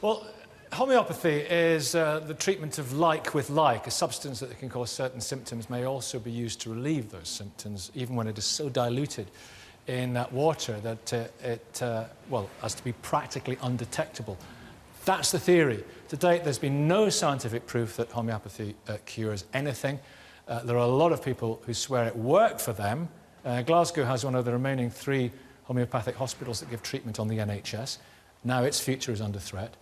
Well, homeopathy is the treatment of like with like. A substance that can cause certain symptoms may also be used to relieve those symptoms, even when it is so diluted in that water that it has to be practically undetectable. That's the theory. To date, there's been no scientific proof that homeopathy cures anything. There are a lot of people who swear it worked for them. Glasgow has one of the remaining 3 homeopathic hospitals that give treatment on the NHS. Now its future is under threat.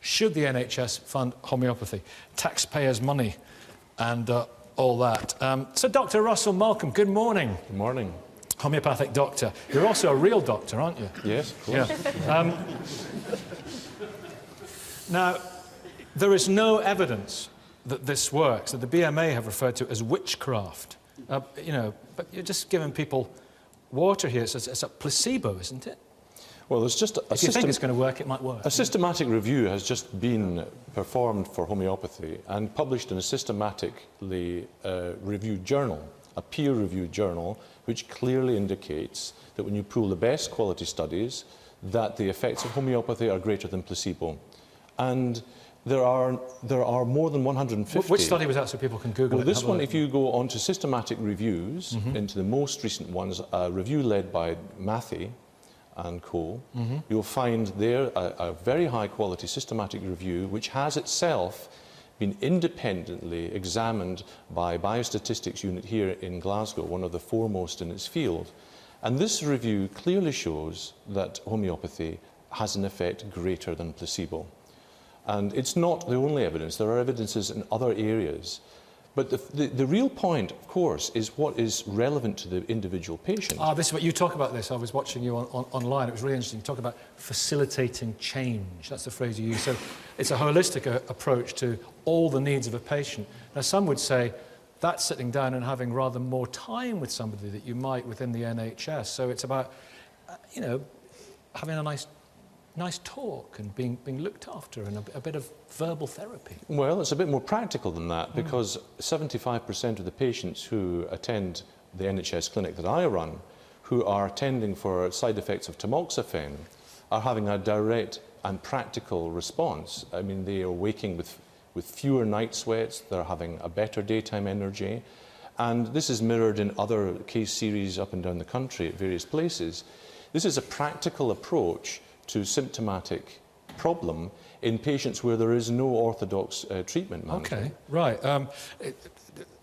Should the NHS fund homeopathy? Taxpayers' money and all that. So Dr. Russell Malcolm, good morning. Good morning. Homeopathic doctor. You're also a real doctor, aren't you? Yes, of course. Yeah. Now, there is no evidence that this works, that the BMA have referred to as witchcraft. You know, but you're just giving people water here. It's a placebo, isn't it? Well, there's just if you think it's going to work, it might work. A systematic review has just been performed for homeopathy and published in a systematically reviewed journal, a peer-reviewed journal, which clearly indicates that when you pool the best quality studies, that the effects of homeopathy are greater than placebo. And there are more than 150. Which study was that, so people can Google it? Well, this one, if you go on to systematic reviews, into the most recent ones, a review led by Mathy and co, you'll find there a very high quality systematic review which has itself been independently examined by Biostatistics Unit here in Glasgow, one of the foremost in its field. And this review clearly shows that homeopathy has an effect greater than placebo. And it's not the only evidence. There are evidences in other areas. But the real point, of course, is what is relevant to the individual patient. This is what you talk about this. I was watching you online. It was really interesting. You talk about facilitating change. That's the phrase you use. So it's a holistic approach to all the needs of a patient. Now, some would say that's sitting down and having rather more time with somebody that you might within the NHS. So it's about, you know, having a nice talk and being looked after and a bit of verbal therapy. Well, it's a bit more practical than that because 75% of the patients who attend the NHS clinic that I run, who are attending for side effects of tamoxifen, are having a direct and practical response. I mean, they are waking with fewer night sweats, they're having a better daytime energy, and this is mirrored in other case series up and down the country at various places. This is a practical approach to symptomatic problem in patients where there is no orthodox treatment management. Okay, right.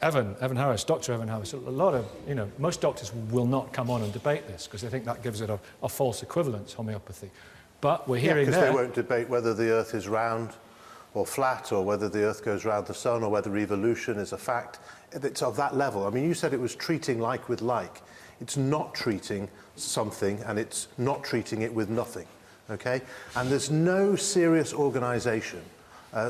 Evan Harris, Dr. Evan Harris, a lot of, you know, most doctors will not come on and debate this because they think that gives it a false equivalence, homeopathy. But we're hearing because they won't debate whether the Earth is round or flat or whether the Earth goes round the sun or whether evolution is a fact. It's of that level. I mean, you said it was treating like with like. It's not treating something and it's not treating it with nothing. Okay? And there's no serious organisation,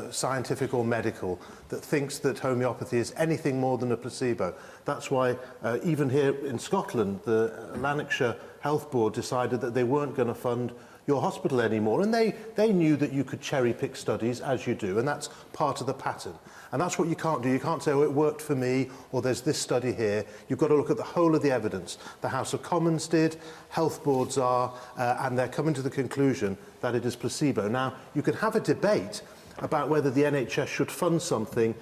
scientific or medical, that thinks that homeopathy is anything more than a placebo. That's why even here in Scotland, the Lanarkshire Health Board decided that they weren't going to fund your hospital anymore, and they knew that you could cherry-pick studies, as you do, and that's part of the pattern. And that's what you can't do. You can't say, oh, it worked for me, or there's this study here. You've got to look at the whole of the evidence. The House of Commons did, health boards are, and they're coming to the conclusion that it is placebo. Now, you can have a debate about whether the NHS should fund something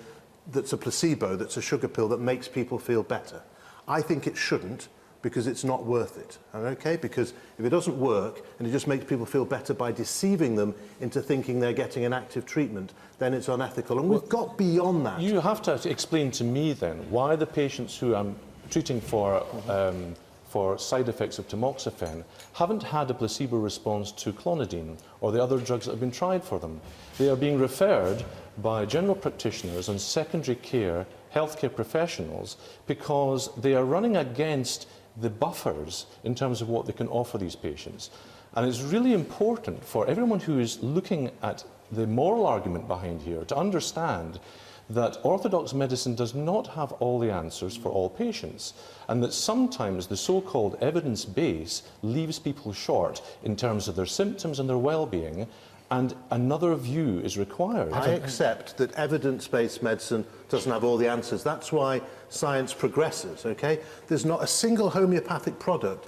that's a placebo, that's a sugar pill that makes people feel better. I think it shouldn't, because it's not worth it, okay? Because if it doesn't work and it just makes people feel better by deceiving them into thinking they're getting an active treatment, then it's unethical. And we've got beyond that. You have to explain to me then why the patients who I'm treating for side effects of tamoxifen haven't had a placebo response to clonidine or the other drugs that have been tried for them. They are being referred by general practitioners and secondary care healthcare professionals because they are running against the buffers in terms of what they can offer these patients. And it's really important for everyone who is looking at the moral argument behind here to understand that orthodox medicine does not have all the answers for all patients, and that sometimes the so-called evidence base leaves people short in terms of their symptoms and their well-being, and another view is required. I accept that evidence-based medicine doesn't have all the answers. That's why science progresses, okay? There's not a single homeopathic product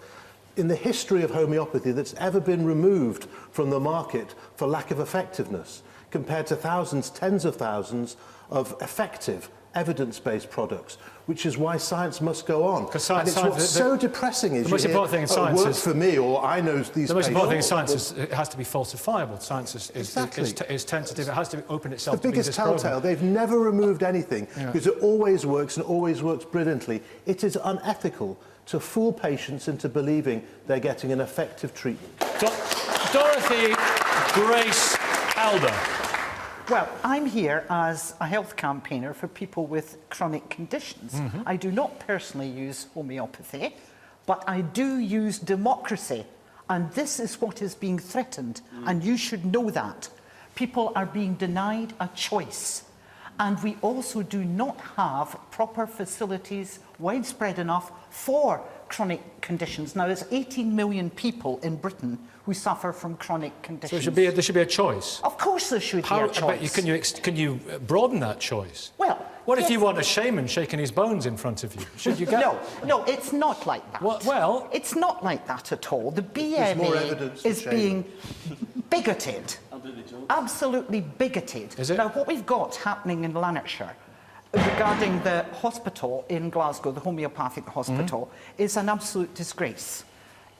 in the history of homeopathy that's ever been removed from the market for lack of effectiveness, compared to thousands, tens of thousands of effective evidence-based products, which is why science must go on. And it's what's so depressing is the most important thing in science works for me, or I know these. The most important thing in science is it has to be falsifiable. Science is tentative. It has to open itself. The biggest telltale. They've never removed anything because it always works and always works brilliantly. It is unethical to fool patients into believing they're getting an effective treatment. Dorothy Grace Elder. Well, I'm here as a health campaigner for people with chronic conditions. I do not personally use homeopathy, but I do use democracy. And this is what is being threatened. And you should know that. People are being denied a choice. And we also do not have proper facilities widespread enough for chronic conditions. Now, there's 18 million people in Britain who suffer from chronic conditions. So there should be a choice. Of course there should be a choice. Can you broaden that choice? Well, what if you want a shaman shaking his bones in front of you? Should you get... No, it's not like that. Well... It's not like that at all. The BMA is being bigoted. Absolutely bigoted. Is it? Now, what we've got happening in Lanarkshire regarding the hospital in Glasgow, the homeopathic hospital, is an absolute disgrace.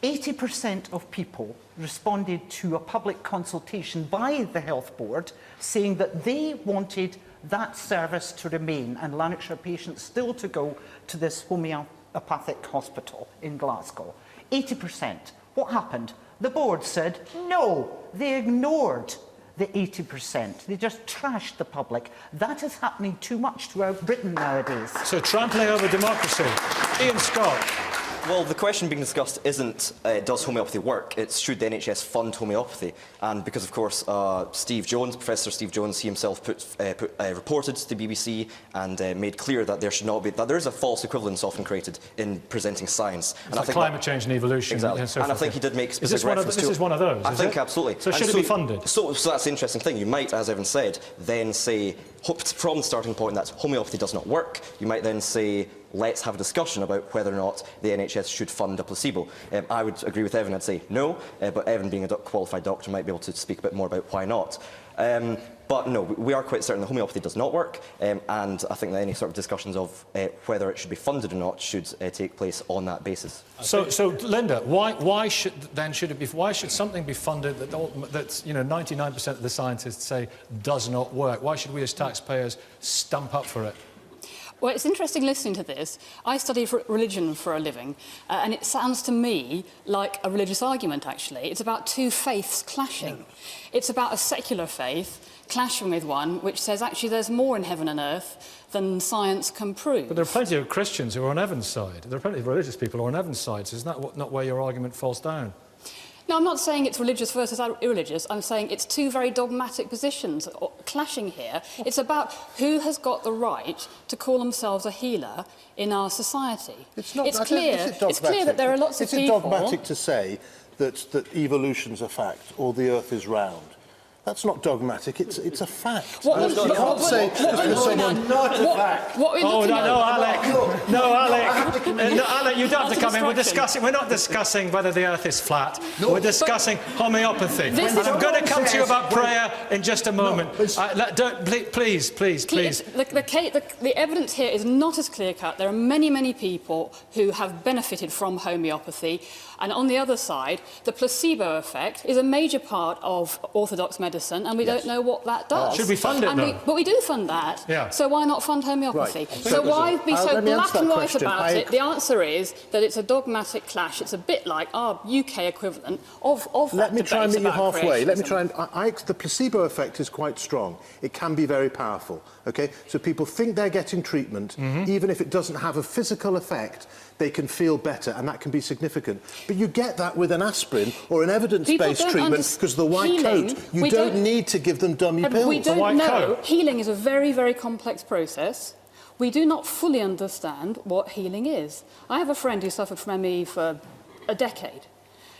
80% of people responded to a public consultation by the health board saying that they wanted that service to remain and Lanarkshire patients still to go to this homeopathic hospital in Glasgow. 80%. What happened? The board said no. They ignored the 80%. They just trashed the public. That is happening too much throughout Britain nowadays. So trampling over democracy. Ian Scott. Well, the question being discussed isn't does homeopathy work, it's should the NHS fund homeopathy. And because, of course, Professor Steve Jones, he himself reported to the BBC and made clear that there should not be, that there is a false equivalence often created in presenting science. And I think climate change and evolution. Exactly. And so I think he did make specific reference to This is one of those, I think absolutely. So should it be funded? So that's the interesting thing. You might, as Evan said, then say, from the starting point that homeopathy does not work, you might then say, let's have a discussion about whether or not the NHS should fund a placebo. I would agree with Evan, I'd say no, but Evan, being a qualified doctor, might be able to speak a bit more about why not. But no, we are quite certain that homeopathy does not work, and I think that any sort of discussions of whether it should be funded or not should take place on that basis. So Linda, why should something be funded that's 99% of the scientists say does not work? Why should we as taxpayers stump up for it? Well, it's interesting listening to this. I study religion for a living, and it sounds to me like a religious argument, actually. It's about two faiths clashing. It's about a secular faith clashing with one which says, actually, there's more in heaven and earth than science can prove. But there are plenty of Christians who are on Evan's side. There are plenty of religious people who are on Evan's side. So isn't that not where your argument falls down? No, I'm not saying it's religious versus irreligious. I'm saying it's two very dogmatic positions clashing here. It's about who has got the right to call themselves a healer in our society. It's clear that there are lots of people... Is it dogmatic to say that evolution's a fact or the Earth is round? That's not dogmatic, it's a fact. What you can't say just because someone... Not a fact. No, Alec, you don't have to come in. We're not discussing whether the Earth is flat. No, we're discussing homeopathy. And I'm going to come to you about prayer in just a moment. Please. The evidence here is not as clear-cut. There are many, many people who have benefited from homeopathy. And on the other side, the placebo effect is a major part of orthodox medicine, and we don't know what that does. Should we fund it, though? But we do fund that. Yeah. So why not fund homeopathy? Right. So why be so black and white about it? The answer is that it's a dogmatic clash. It's a bit like our UK equivalent of that. Let me try and meet you halfway. Creationism. The placebo effect is quite strong. It can be very powerful. Okay, so people think they're getting treatment, even if it doesn't have a physical effect. They can feel better, and that can be significant. But you get that with an aspirin or an evidence-based treatment because the white coat, you don't need to give them dummy pills. We don't know. Healing is a very, very complex process. We do not fully understand what healing is. I have a friend who suffered from ME for a decade.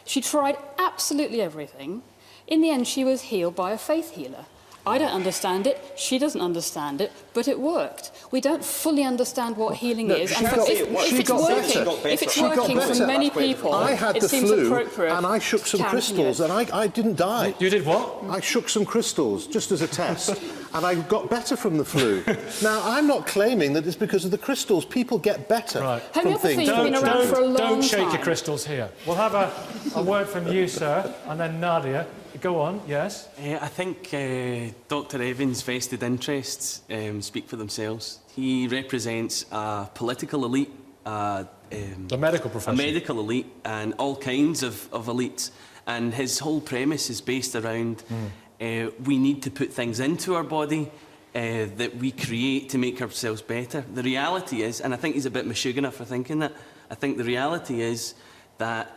She tried absolutely everything. In the end, she was healed by a faith healer. I don't understand it, she doesn't understand it, but it worked. We don't fully understand what healing is, and if it's working for many people, I had it the seems flu, appropriate. and I shook some crystals, and I didn't die. You did what? I shook some crystals, just as a test, and I got better from the flu. Now, I'm not claiming that it's because of the crystals. People get better from Homeopathy things. has been around for a long Don't shake time. your crystals here. We'll have a word from you, sir, and then Nadia. Go on, yes? I think Dr Evans' vested interests speak for themselves. He represents a political elite, The medical profession. a medical elite, and all kinds of elites. And his whole premise is based around we need to put things into our body that we create to make ourselves better. The reality is, and I think he's a bit mashugana for thinking that, I think the reality is that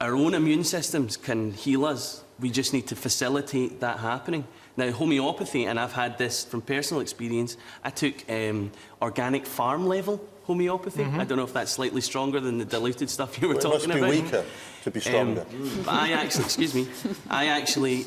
our own immune systems can heal us. We just need to facilitate that happening. Now, homeopathy, and I've had this from personal experience, I took organic farm level homeopathy. I don't know if that's slightly stronger than the diluted stuff you were talking about. It must be weaker to be stronger. But I actually, excuse me, I actually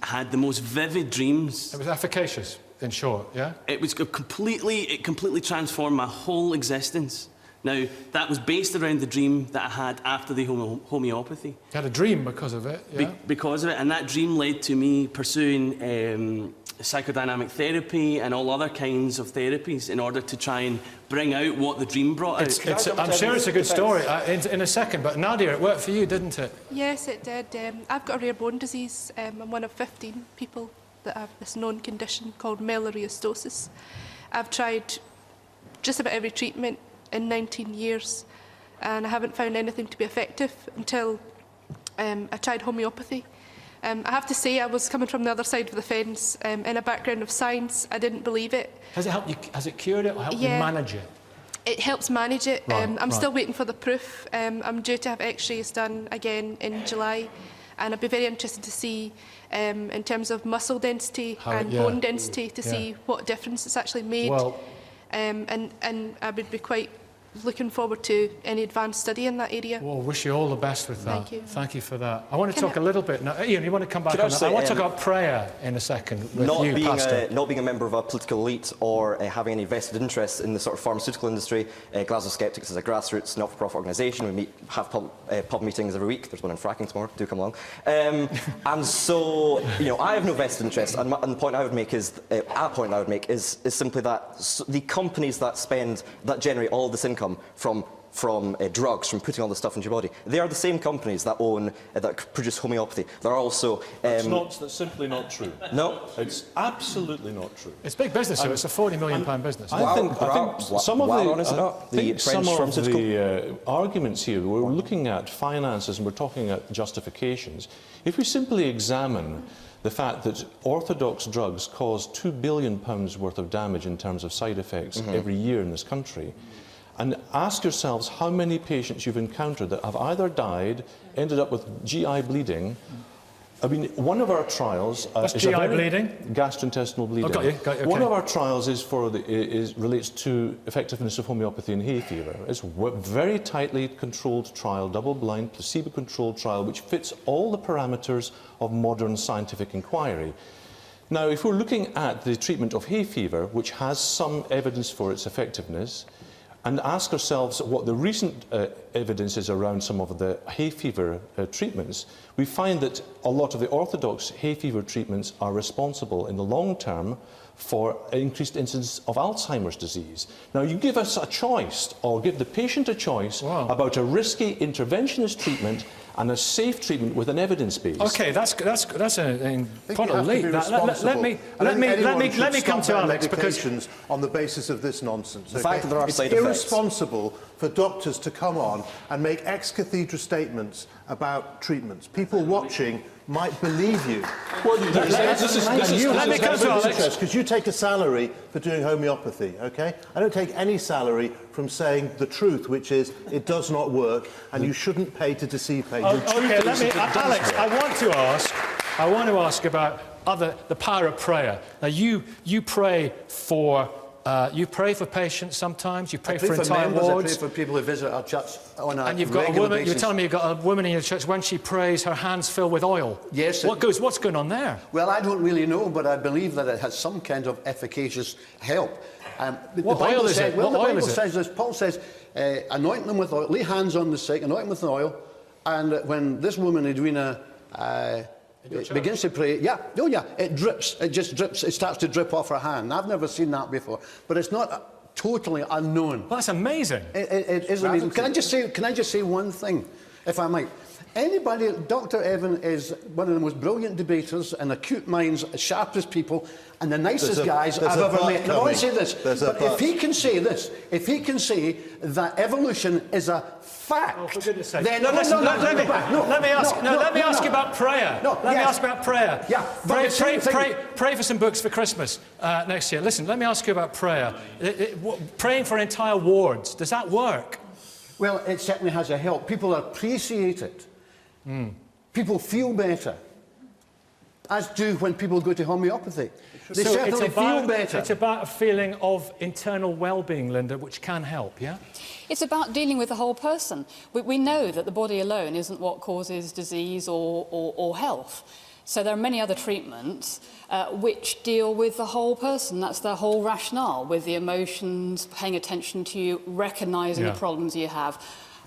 had the most vivid dreams. It was efficacious, in short, yeah? It completely transformed my whole existence. Now, that was based around the dream that I had after the homeopathy. You had a dream because of it, yeah? Because of it, and that dream led to me pursuing psychodynamic therapy and all other kinds of therapies in order to try and bring out what the dream brought out. I'm sure it's a good story in a second, but Nadia, it worked for you, didn't it? Yes, it did. I've got a rare bone disease. I'm one of 15 people that have this known condition called melorheostosis. I've tried just about every treatment in 19 years, and I haven't found anything to be effective until I tried homeopathy. I have to say, I was coming from the other side of the fence. In a background of science, I didn't believe it. Has it helped you? Has it cured it or helped you manage it? It helps manage it. Right, I'm still waiting for the proof. I'm due to have x-rays done again in July, and I'd be very interested to see, in terms of muscle density and bone density, to see what difference it's actually made. Well, and I would be quite looking forward to any advanced study in that area. well, wish you all the best with that. Thank you. Thank you for that. I want to talk a little bit now. Ian, you want to come back on that? I want to talk about prayer in a second with you, Pastor. Not being a member of a political elite or having any vested interest in the sort of pharmaceutical industry, Glasgow Skeptics is a grassroots not-for-profit organisation. We have pub meetings every week. There's one in Fracking tomorrow. Do come along. And so, you know, I have no vested interest. And the point I would make is, simply that the companies that generate all this income from drugs, from putting all this stuff into your body, they are the same companies that own, that produce homeopathy. They're also... That's simply not true. No? It's absolutely not true. It's big business, so it's a £40 million business. I think some of the arguments here, we're looking at finances and we're talking at justifications. If we simply examine the fact that orthodox drugs cause £2 billion worth of damage in terms of side effects every year in this country, and ask yourselves how many patients you've encountered that have either died, ended up with GI bleeding. I mean, one of our trials... What's GI bleeding? Gastrointestinal bleeding. Oh, got you, okay. One of our trials relates to effectiveness of homeopathy in hay fever. It's a very tightly controlled trial, double-blind, placebo-controlled trial, which fits all the parameters of modern scientific inquiry. Now, if we're looking at the treatment of hay fever, which has some evidence for its effectiveness, and ask ourselves what the recent evidence is around some of the hay fever treatments, we find that a lot of the orthodox hay fever treatments are responsible in the long term for increased incidence of Alzheimer's disease. Now, you give us a choice, or give the patient a choice about a risky interventionist treatment and a safe treatment with an evidence base. Okay, that's a point of lead. Let me come to Alex, because on the basis of this nonsense. The fact that there are it's side effects. Irresponsible for doctors to come on and make ex-cathedra statements about treatments. People watching might believe you. Well, let me come to Alex. Because you take a salary for doing homeopathy, okay? I don't take any salary from saying the truth, which is it does not work, and you shouldn't pay to deceive patients. Okay, Alex, I want to ask about the power of prayer. Now, you pray for You pray for patients sometimes. You pray I pray for entire members, wards. I pray for people who visit our church on a And you've got a regular woman. basis. You're telling me you've got a woman in your church. When she prays, her hands fill with oil. Yes. What's going on there? Well, I don't really know, but I believe that it has some kind of efficacious help. What oil is it? Well, What the oil Bible is it? says this. Paul says, anoint them with oil, lay hands on the sick, anoint them with oil, and when this woman, Edwina, begins to pray, it drips. It just drips. It starts to drip off her hand. I've never seen that before, but it's not totally unknown. Well, that's amazing. It is amazing. Can I just say one thing, if I might? Anybody, Dr. Evan is one of the most brilliant debaters and acute minds, sharpest people, and the nicest guys I've ever met. And I want to say this, but if he can say this, if he can say that evolution is a fact, Oh, for goodness sake. then Let me ask you about prayer. Let me ask about prayer. Yeah. Pray for some books for Christmas next year. Listen, let me ask you about prayer. Praying for entire wards, does that work? Well, it certainly has a help. People appreciate it. People feel better, as do when people go to homeopathy. They certainly feel better. It's about a feeling of internal well-being, Linda, which can help, yeah? It's about dealing with the whole person. We know that the body alone isn't what causes disease or health. So there are many other treatments which deal with the whole person. That's their whole rationale, with the emotions, paying attention to you, recognising the problems you have.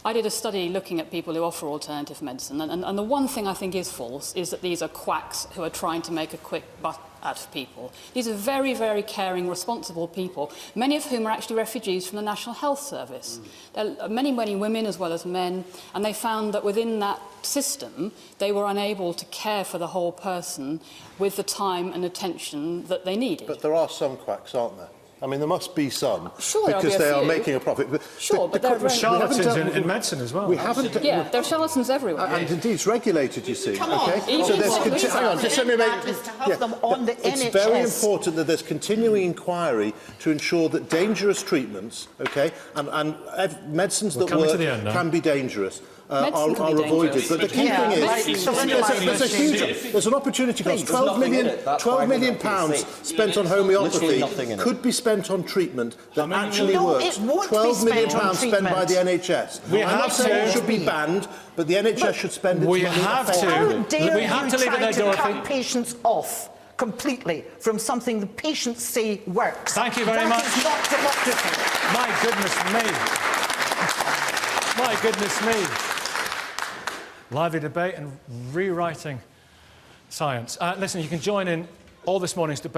I did a study looking at people who offer alternative medicine, and the one thing I think is false is that these are quacks who are trying to make a quick buck out of people. These are very, very caring, responsible people, many of whom are actually refugees from the National Health Service. There are many, many women as well as men, and they found that within that system, they were unable to care for the whole person with the time and attention that they needed. But there are some quacks, aren't there? I mean, there must be some, Sure, because there'll be they a are few. making a profit. But there are Charlatans in medicine as well. We haven't. Yeah, there are charlatans everywhere. And indeed, it's regulated, you see. Come on. Okay? So there's there's hang on, just let me make. Is to have them on the It's NHS. very important that there's continuing inquiry to ensure that dangerous treatments, okay, and medicines that coming work to the end now. can be dangerous. Medicine can Are be avoided. dangerous. But the key Yeah, thing like- is, so there's an opportunity cost. There's nothing in it. That's why £12 million we're not gonna say. spent on Literally homeopathy nothing in it. could be spent on treatment that actually No, works. it won't be £12 million spent on spent by the treatment. NHS. We I'm have not saying to- it should be banned, but the NHS should spend its We money have to. effectively. How dare We have you to leave it try there, to Dorothy. cut patients off completely from something the patients say works? Thank you very much. That is not democracy. My goodness me. My goodness me. Lively debate and rewriting science. Listen, you can join in all this morning's debate.